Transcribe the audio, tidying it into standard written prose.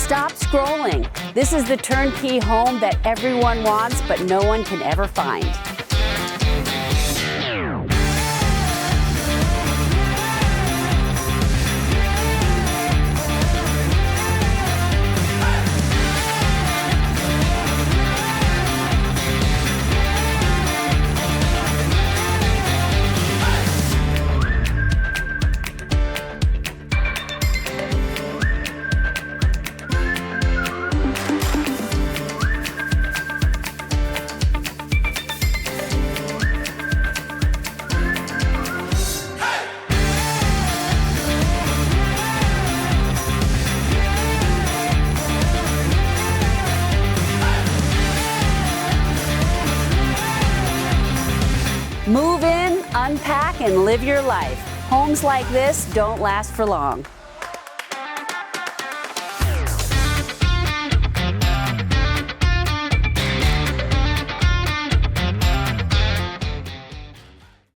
Stop scrolling. This is the turnkey home that everyone wants, but no one can ever find. Move in, unpack, and live your life. Homes like this don't last for long.